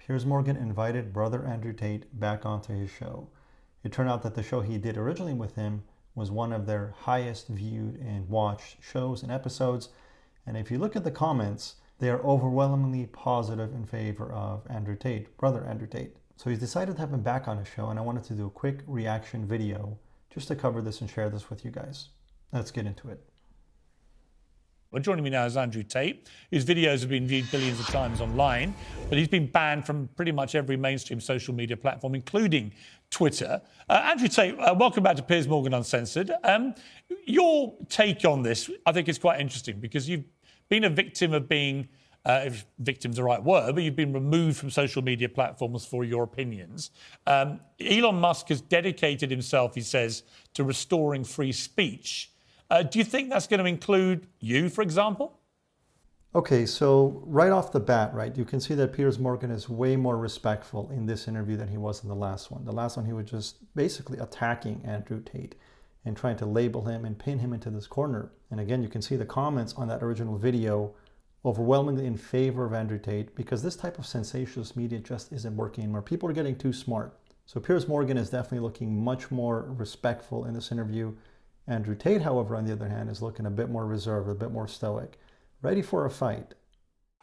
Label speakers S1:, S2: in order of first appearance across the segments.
S1: Piers Morgan invited brother Andrew Tate back onto his show. It turned out that the show he did originally with him was one of their highest viewed and watched shows and episodes. And if you look at the comments, they are overwhelmingly positive in favor of Andrew Tate, brother Andrew Tate. So he's decided to have him back on his show, and I wanted to do a quick reaction video just to cover this and share this with you guys. Let's get into it.
S2: Well, joining me now is Andrew Tate. His videos have been viewed billions of times online, but he's been banned from pretty much every mainstream social media platform, including Twitter. Andrew Tate, welcome back to Piers Morgan Uncensored. Your take on this, I think, is quite interesting because you've been a victim of being, if victim's the right word, but you've been removed from social media platforms for your opinions. Elon Musk has dedicated himself, he says, to restoring free speech. Do you think that's going to include you, for example?
S1: Okay, so right off the bat, right, you can see that Piers Morgan is way more respectful in this interview than he was in the last one. The last one, he was just basically attacking Andrew Tate and trying to label him and pin him into this corner. And again, you can see the comments on that original video overwhelmingly in favor of Andrew Tate because this type of sensationalist media just isn't working anymore. People are getting too smart. So Piers Morgan is definitely looking much more respectful in this interview. Andrew Tate, however, on the other hand, is looking a bit more reserved, a bit more stoic, ready for a fight.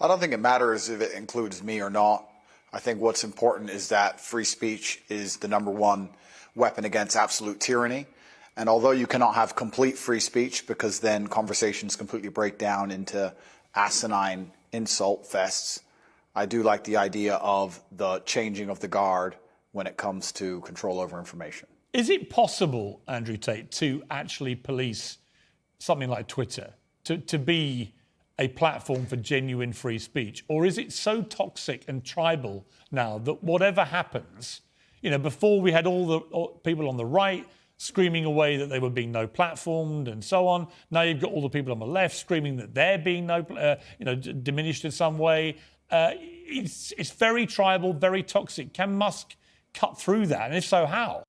S3: I don't think it matters if it includes me or not. I think what's important is that free speech is the #1 weapon against absolute tyranny. And although you cannot have complete free speech because then conversations completely break down into asinine insult fests, I do like the idea of the changing of the guard when it comes to control over information.
S2: Is it possible, Andrew Tate, to actually police something like Twitter, to be a platform for genuine free speech? Or is it so toxic and tribal now that whatever happens, you know, before we had all the people on the right screaming away that they were being no-platformed and so on. Now you've got all the people on the left screaming that they're being diminished in some way. It's very tribal, very toxic. Can Musk cut through that? And if so, how?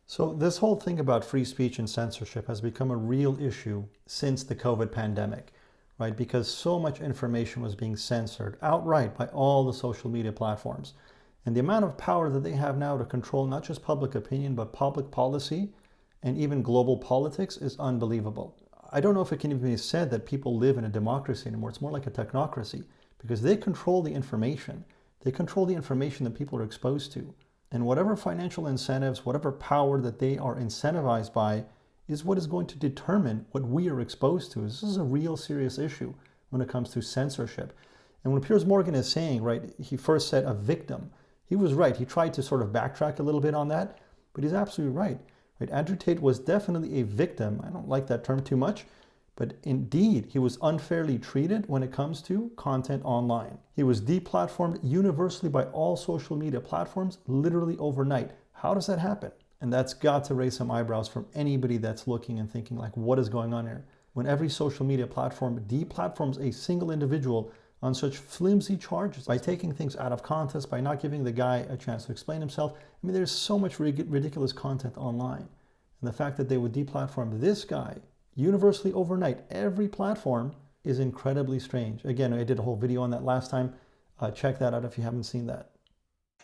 S1: So this whole thing about free speech and censorship has become a real issue since the COVID pandemic, right? Because so much information was being censored outright by all the social media platforms. And the amount of power that they have now to control not just public opinion, but public policy and even global politics is unbelievable. I don't know if it can even be said that people live in a democracy anymore. It's more like a technocracy because they control the information. They control the information that people are exposed to. And whatever financial incentives, whatever power that they are incentivized by is what is going to determine what we are exposed to. This is a real serious issue when it comes to censorship. And when Piers Morgan is saying, right, he first said a victim, he was right. He tried to sort of backtrack a little bit on that, but he's absolutely right. Andrew Tate was definitely a victim. I don't like that term too much, but indeed, he was unfairly treated when it comes to content online. He was deplatformed universally by all social media platforms, literally overnight. How does that happen? And that's got to raise some eyebrows from anybody that's looking and thinking like, what is going on here? When every social media platform deplatforms a single individual on such flimsy charges, by taking things out of context, by not giving the guy a chance to explain himself. I mean, there's so much ridiculous content online. And the fact that they would deplatform this guy universally overnight, every platform, is incredibly strange. Again, I did a whole video on that last time. Check that out if you haven't seen that.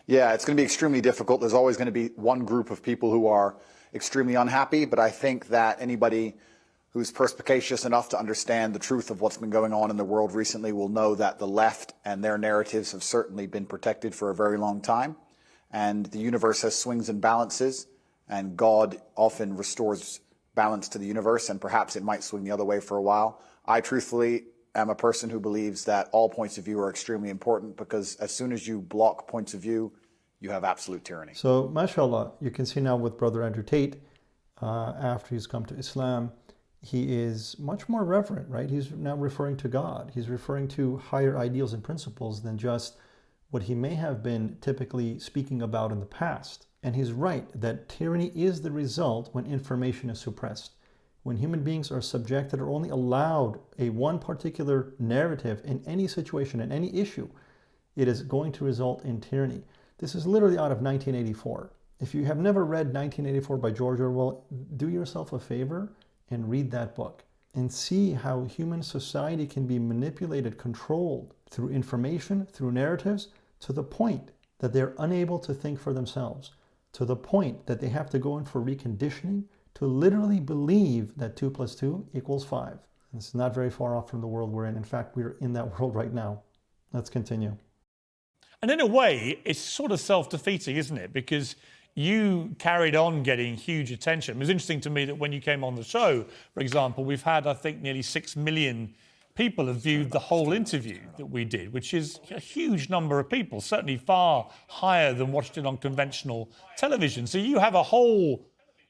S3: Yeah, it's going to be extremely difficult. There's always going to be one group of people who are extremely unhappy, but I think that anybody who's perspicacious enough to understand the truth of what's been going on in the world recently will know that the left and their narratives have certainly been protected for a very long time. And the universe has swings and balances, and God often restores balance to the universe, and perhaps it might swing the other way for a while. I truthfully am a person who believes that all points of view are extremely important because as soon as you block points of view, you have absolute tyranny.
S1: So, mashallah, you can see now with brother Andrew Tate, after he's come to Islam, he is much more reverent, right? He's now referring to God. He's referring to higher ideals and principles than just what he may have been typically speaking about in the past. And he's right that tyranny is the result when information is suppressed. When human beings are subjected or only allowed one particular narrative in any situation, in any issue, it is going to result in tyranny. This is literally out of 1984. If you have never read 1984 by George Orwell, do yourself a favor and read that book and see how human society can be manipulated, controlled through information, through narratives to the point that they're unable to think for themselves, to the point that they have to go in for reconditioning to literally believe that 2 + 2 = 5. And this is not very far off from the world we're in. In fact, we're in that world right now. Let's continue.
S2: And in a way, it's sort of self-defeating, isn't it? Because you carried on getting huge attention. It was interesting to me that when you came on the show, for example, we've had, I think, nearly 6 million people have viewed the whole interview that we did, which is a huge number of people, certainly far higher than watched it on conventional television. So you have a whole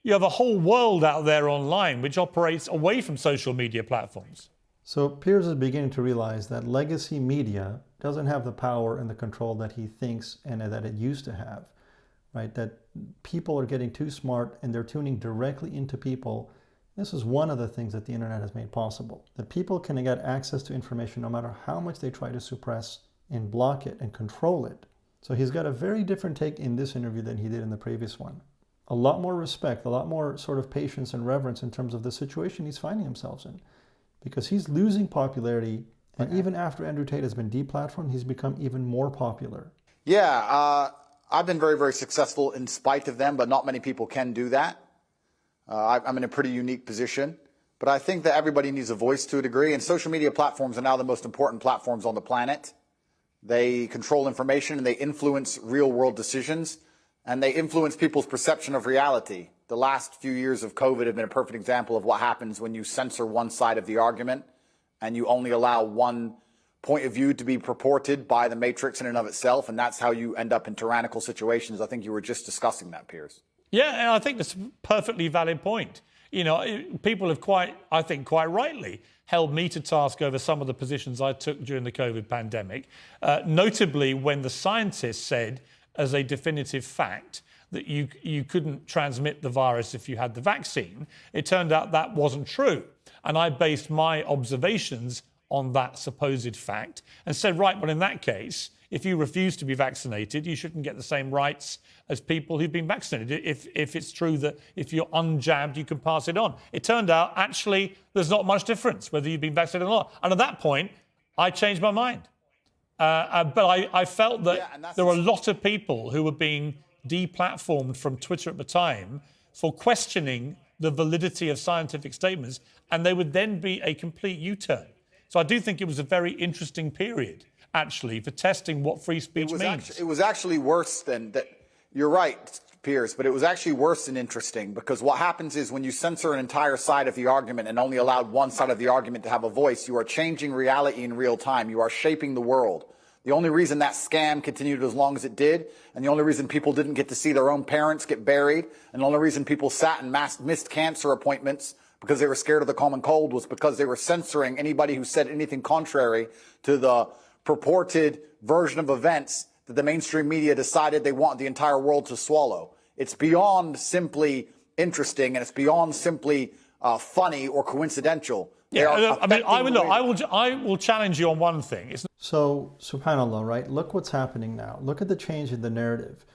S2: world out there online which operates away from social media platforms.
S1: So Piers is beginning to realize that legacy media doesn't have the power and the control that he thinks and that it used to have, right? That people are getting too smart and they're tuning directly into people. This is one of the things that the internet has made possible, that people can get access to information no matter how much they try to suppress and block it and control it. So he's got a very different take in this interview than he did in the previous one. A lot more respect, a lot more sort of patience and reverence in terms of the situation he's finding himself in, because he's losing popularity. And even after Andrew Tate has been deplatformed, he's become even more popular.
S3: Yeah, I've been very, very successful in spite of them, but not many people can do that. I'm in a pretty unique position, but I think that everybody needs a voice to a degree, and social media platforms are now the most important platforms on the planet. They control information and they influence real-world decisions, and they influence people's perception of reality. The last few years of COVID have been a perfect example of what happens when you censor one side of the argument and you only allow one point of view to be purported by the matrix in and of itself, and that's how you end up in tyrannical situations. I think you were just discussing that, Piers.
S2: Yeah, and I think that's a perfectly valid point. You know, people have quite rightly held me to task over some of the positions I took during the COVID pandemic, notably when the scientists said as a definitive fact that you couldn't transmit the virus if you had the vaccine. It turned out that wasn't true. And I based my observations on that supposed fact and said, right, well, in that case, if you refuse to be vaccinated, you shouldn't get the same rights as people who've been vaccinated. If it's true that if you're unjabbed, you can pass it on. It turned out, actually, there's not much difference whether you've been vaccinated or not. And at that point, I changed my mind. But I felt that there were a lot of people who were being deplatformed from Twitter at the time for questioning the validity of scientific statements, and they would then be a complete U-turn. So I do think it was a very interesting period, actually, for testing what free speech means.
S3: It was actually worse than that. You're right, Piers, but it was actually worse than interesting, because what happens is when you censor an entire side of the argument and only allow one side of the argument to have a voice, you are changing reality in real time. You are shaping the world. The only reason that scam continued as long as it did, and the only reason people didn't get to see their own parents get buried, and the only reason people sat and missed cancer appointments because they were scared of the common cold, was because they were censoring anybody who said anything contrary to the purported version of events that the mainstream media decided they want the entire world to swallow. It's beyond simply interesting, and it's beyond simply funny or coincidental.
S2: Yeah, I will challenge you on one thing.
S1: So, subhanAllah, right? Look what's happening now. Look at the change in the narrative.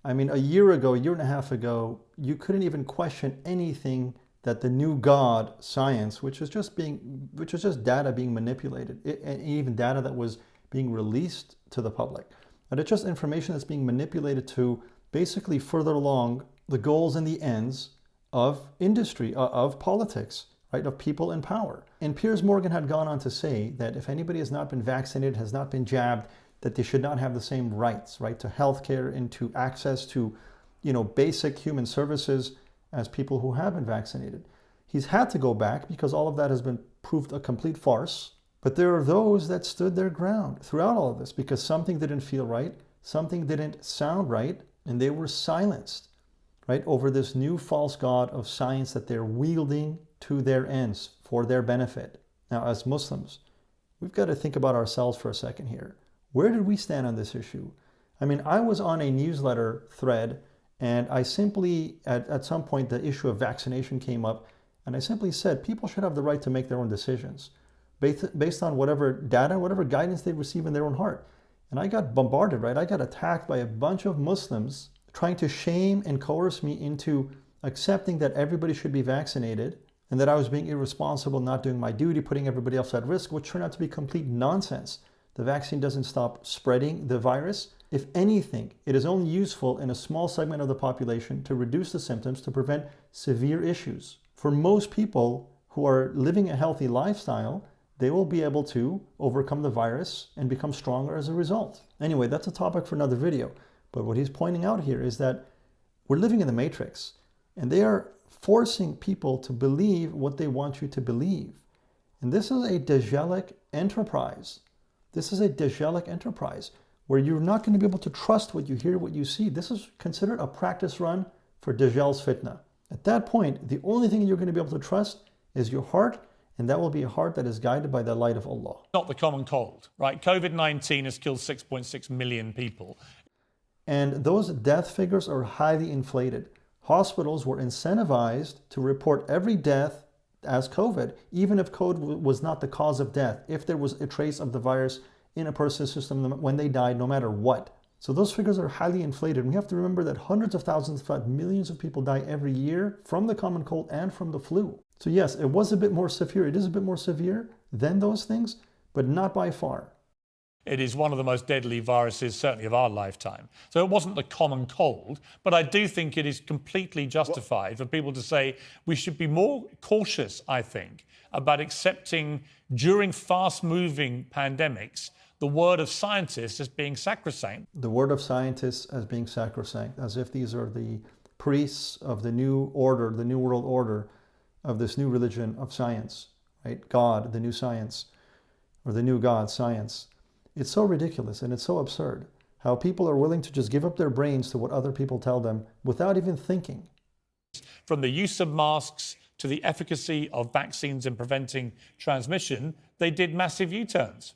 S1: I mean, a year and a half ago, you couldn't even question anything that the new God, science, which is just data being manipulated, and even data that was being released to the public. And it's just information that's being manipulated to basically further along the goals and the ends of industry, of politics, right, of people in power. And Piers Morgan had gone on to say that if anybody has not been vaccinated, has not been jabbed, that they should not have the same rights, right, to healthcare and to access to, basic human services as people who have been vaccinated. He's had to go back because all of that has been proved a complete farce. But there are those that stood their ground throughout all of this because something didn't feel right, something didn't sound right, and they were silenced, right, over this new false god of science that they're wielding to their ends for their benefit. Now, as Muslims, we've got to think about ourselves for a second here. Where did we stand on this issue? I mean, I was on a newsletter thread, and I simply, at some point, the issue of vaccination came up, and I simply said people should have the right to make their own decisions based on whatever data, whatever guidance they receive in their own heart. And I got bombarded, right? I got attacked by a bunch of Muslims trying to shame and coerce me into accepting that everybody should be vaccinated and that I was being irresponsible, not doing my duty, putting everybody else at risk, which turned out to be complete nonsense. The vaccine doesn't stop spreading the virus. If anything, it is only useful in a small segment of the population to reduce the symptoms to prevent severe issues. For most people who are living a healthy lifestyle, they will be able to overcome the virus and become stronger as a result. Anyway, that's a topic for another video. But what he's pointing out here is that we're living in the Matrix, and they are forcing people to believe what they want you to believe. And this is a Dajjalic enterprise. This is a Dajjalic enterprise where you're not going to be able to trust what you hear, what you see. This is considered a practice run for Dajjal's fitna. At that point, the only thing you're going to be able to trust is your heart, and that will be a heart that is guided by the light of Allah.
S2: Not the common cold, right? COVID-19 has killed 6.6 million people.
S1: And those death figures are highly inflated. Hospitals were incentivized to report every death as COVID, even if COVID was not the cause of death, if there was a trace of the virus in a person's system when they died, no matter what. So those figures are highly inflated. We have to remember that hundreds of thousands, if not millions of people die every year from the common cold and from the flu. So yes, it was a bit more severe. It is a bit more severe than those things, but not by far.
S2: It is one of the most deadly viruses, certainly of our lifetime. So it wasn't the common cold, but I do think it is completely justified for people to say we should be more cautious, I think, about accepting during fast-moving pandemics the word of scientists as being sacrosanct.
S1: The word of scientists as being sacrosanct, as if these are the priests of the new order, the new world order of this new religion of science, right? God, the new science, or the new God, science. It's so ridiculous and it's so absurd how people are willing to just give up their brains to what other people tell them without even thinking.
S2: From the use of masks to the efficacy of vaccines in preventing transmission, they did massive U-turns.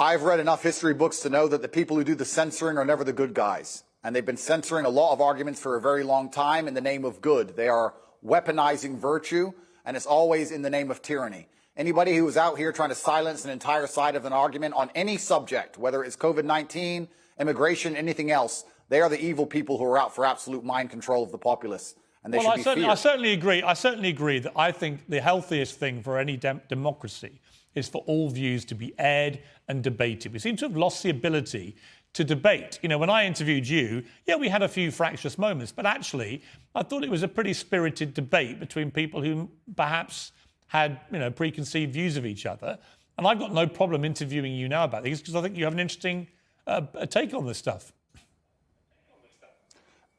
S3: I've read enough history books to know that the people who do the censoring are never the good guys. And they've been censoring a lot of arguments for a very long time in the name of good. They are weaponizing virtue, and it's always in the name of tyranny. Anybody who is out here trying to silence an entire side of an argument on any subject, whether it's COVID-19, immigration, anything else, they are the evil people who are out for absolute mind control of the populace. And they should be feared.
S2: I certainly agree. I certainly agree that I think the healthiest thing for any democracy is for all views to be aired and debated. We seem to have lost the ability to debate. You know, when I interviewed you, yeah, we had a few fractious moments, but actually, I thought it was a pretty spirited debate between people who perhaps had, you know, preconceived views of each other. And I've got no problem interviewing you now about these because I think you have an interesting take on this stuff.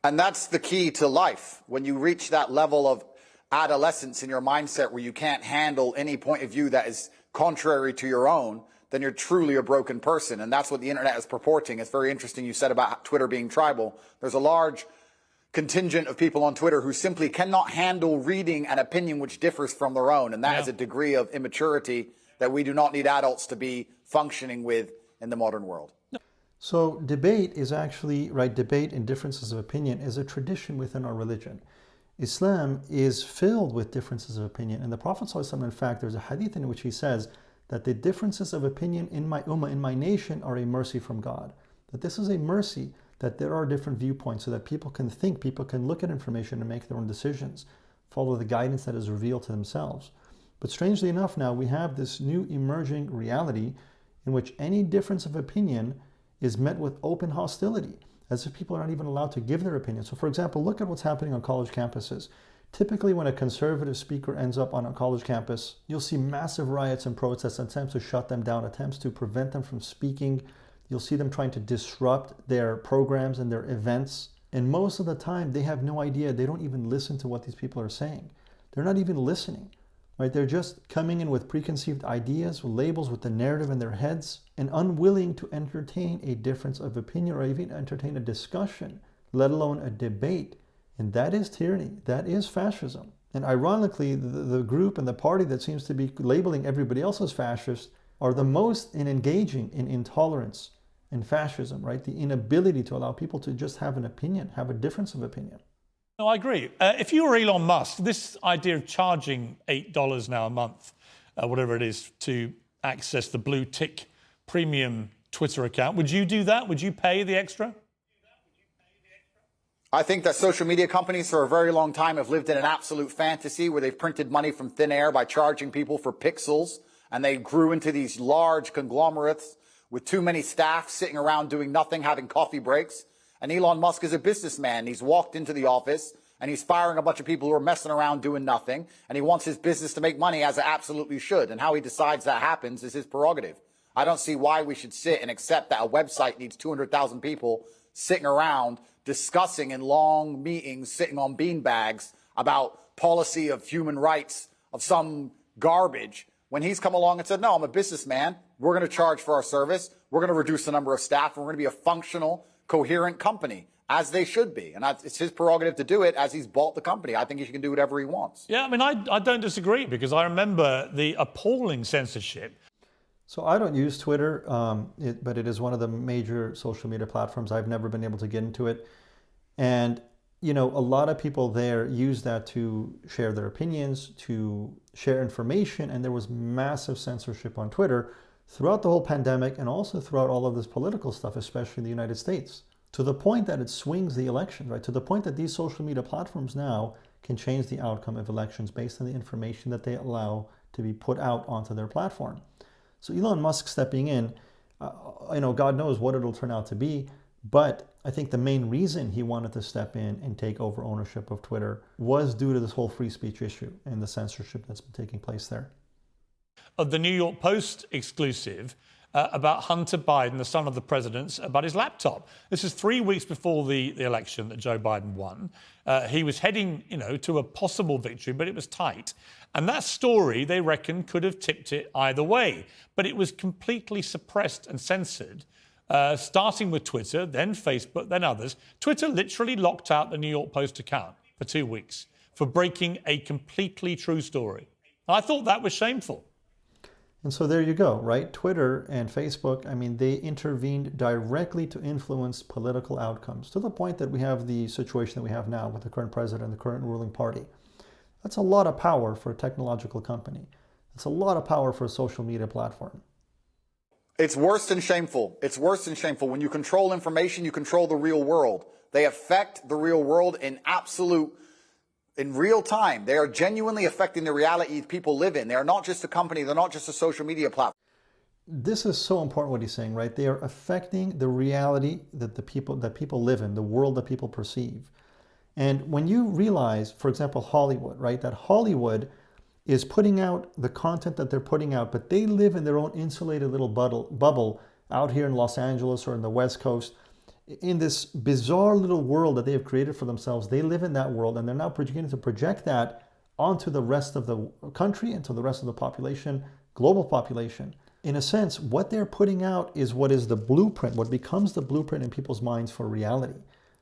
S3: And that's the key to life. When you reach that level of adolescence in your mindset where you can't handle any point of view that is contrary to your own, then you're truly a broken person. And that's what the internet is purporting. It's very interesting you said about Twitter being tribal. There's a large contingent of people on Twitter who simply cannot handle reading an opinion which differs from their own. And that is a degree of immaturity that we do not need adults to be functioning with in the modern world.
S1: So debate is actually, right, debate and differences of opinion is a tradition within our religion. Islam is filled with differences of opinion. And the Prophet ﷺ, in fact, there's a hadith in which he says that the differences of opinion in my ummah, in my nation, are a mercy from God. That this is a mercy, that there are different viewpoints so that people can think, people can look at information and make their own decisions, follow the guidance that is revealed to themselves. But strangely enough, now we have this new emerging reality in which any difference of opinion is met with open hostility, as if people are not even allowed to give their opinion. So for example, look at what's happening on college campuses. Typically when a conservative speaker ends up on a college campus, you'll see massive riots and protests, attempts to shut them down, attempts to prevent them from speaking. You'll see them trying to disrupt their programs and their events. And most of the time, they have no idea. They don't even listen to what these people are saying. They're not even listening, right? They're just coming in with preconceived ideas, with labels, with the narrative in their heads, and unwilling to entertain a difference of opinion or even entertain a discussion, let alone a debate. And that is tyranny. That is fascism. And ironically, the group and the party that seems to be labeling everybody else as fascist are the most engaging in intolerance and fascism, right? The inability to allow people to just have an opinion, have a difference of opinion.
S2: No, I agree. If you were Elon Musk, this idea of charging $8 now a month, whatever it is, to access the blue tick premium Twitter account, would you do that? Would you pay the extra?
S3: I think that social media companies for a very long time have lived in an absolute fantasy where they've printed money from thin air by charging people for pixels and they grew into these large conglomerates with too many staff sitting around doing nothing, having coffee breaks. And Elon Musk is a businessman. He's walked into the office and he's firing a bunch of people who are messing around doing nothing. And he wants his business to make money, as it absolutely should. And how he decides that happens is his prerogative. I don't see why we should sit and accept that a website needs 200,000 people sitting around discussing in long meetings, sitting on beanbags about policy of human rights of some garbage, when he's come along and said, no, I'm a businessman. We're going to charge for our service. We're going to reduce the number of staff. And we're going to be a functional, coherent company, as they should be. And it's his prerogative to do it, as he's bought the company. I think he can do whatever he wants.
S2: Yeah, I mean, I don't disagree, because I remember the appalling censorship.
S1: So I don't use Twitter, but it is one of the major social media platforms. I've never been able to get into it. And, you know, a lot of people there use that to share their opinions, to share information. And there was massive censorship on Twitter throughout the whole pandemic, and also throughout all of this political stuff, especially in the United States, to the point that it swings the election, right? To the point that these social media platforms now can change the outcome of elections based on the information that they allow to be put out onto their platform. So Elon Musk stepping in, you know, God knows what it'll turn out to be. But I think the main reason he wanted to step in and take over ownership of Twitter was due to this whole free speech issue and the censorship that's been taking place there.
S2: Of the New York Post exclusive about Hunter Biden, the son of the president, about his laptop. This is 3 weeks before the election that Joe Biden won. He was heading, you know, to a possible victory, but it was tight. And that story, they reckon, could have tipped it either way. But it was completely suppressed and censored, starting with Twitter, then Facebook, then others. Twitter literally locked out the New York Post account for 2 weeks for breaking a completely true story. I thought that was shameful.
S1: And so there you go, right? Twitter and Facebook, I mean, they intervened directly to influence political outcomes, to the point that we have the situation that we have now with the current president and the current ruling party. That's a lot of power for a technological company. It's a lot of power for a social media platform.
S3: It's worse than shameful. It's worse than shameful. When you control information, you control the real world. They affect the real world in real time. They are genuinely affecting the reality people live in. They are not just a company. They're not just a social media platform.
S1: This is so important what he's saying, right? They are affecting the reality that people live in, the world that people perceive. And when you realize, for example, Hollywood, right? That Hollywood is putting out the content that they're putting out, but they live in their own insulated little bubble out here in Los Angeles or in the West Coast, in this bizarre little world that they have created for themselves. They live in that world, and they're now beginning to project that onto the rest of the country and to the rest of the population, global population. In a sense, what they're putting out is what is the blueprint, what becomes the blueprint in people's minds for reality.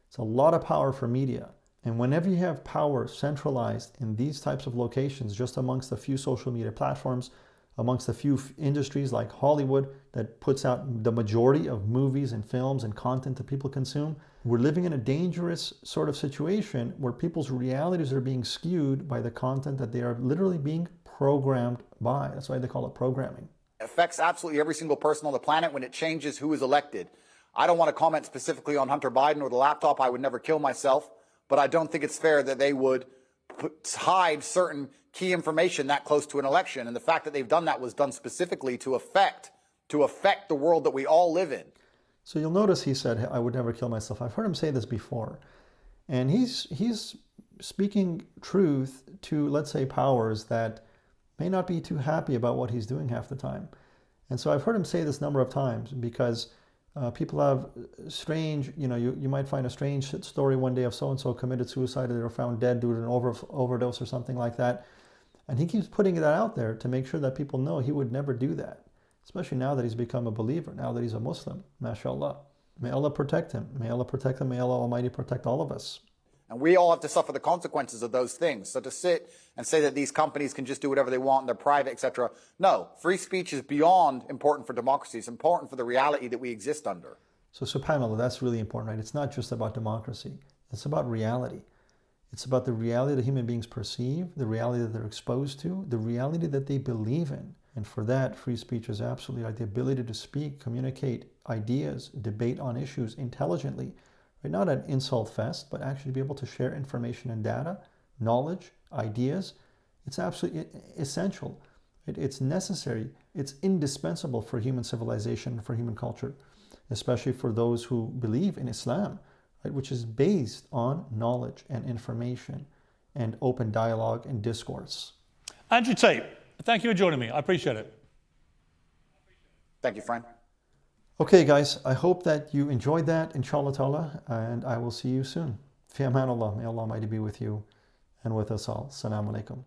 S1: It's a lot of power for media. And whenever you have power centralized in these types of locations, just amongst a few social media platforms, amongst a few industries like Hollywood that puts out the majority of movies and films and content that people consume, we're living in a dangerous sort of situation where people's realities are being skewed by the content that they are literally being programmed by. That's why they call it programming.
S3: It affects absolutely every single person on the planet when it changes who is elected. I don't want to comment specifically on Hunter Biden or the laptop. I would never kill myself. But I don't think it's fair that they would hide certain key information that close to an election. And the fact that they've done that was done specifically to affect the world that we all live in. So
S1: you'll notice he said, I would never kill myself. I've heard him say this before. And he's speaking truth to, let's say, powers that may not be too happy about what he's doing half the time. And so I've heard him say this a number of times because people have strange, you might find a strange story one day of so-and-so committed suicide, or they were found dead due to an overdose or something like that. And he keeps putting that out there to make sure that people know he would never do that, especially now that he's become a believer, now that he's a Muslim, mashallah. May Allah protect him. May Allah protect him. May Allah Almighty protect all of us. And we all have to suffer the consequences of those things. So to sit and say that these companies can just do whatever they want and they're private, etc. No, free speech is beyond important for democracy. It's important for the reality that we exist under. So subhanAllah, that's really important, right? It's not just about democracy. It's about reality. It's about the reality that human beings perceive, the reality that they're exposed to, the reality that they believe in. And for that, free speech is absolutely right. The ability to speak, communicate ideas, debate on issues intelligently. Right? Not an insult fest, but actually be able to share information and data, knowledge, ideas. It's absolutely essential. It's necessary, it's indispensable for human civilization, for human culture, especially for those who believe in Islam, right, which is based on knowledge and information and open dialogue and discourse.
S2: Andrew Tate, thank you for joining me. I appreciate it.
S3: Thank you, friend.
S1: Okay, guys, I hope that you enjoyed that, inshallah ta'ala, and I will see you soon. Fi aman Allah, may Allah Almighty be with you and with us all. Assalamu alaikum.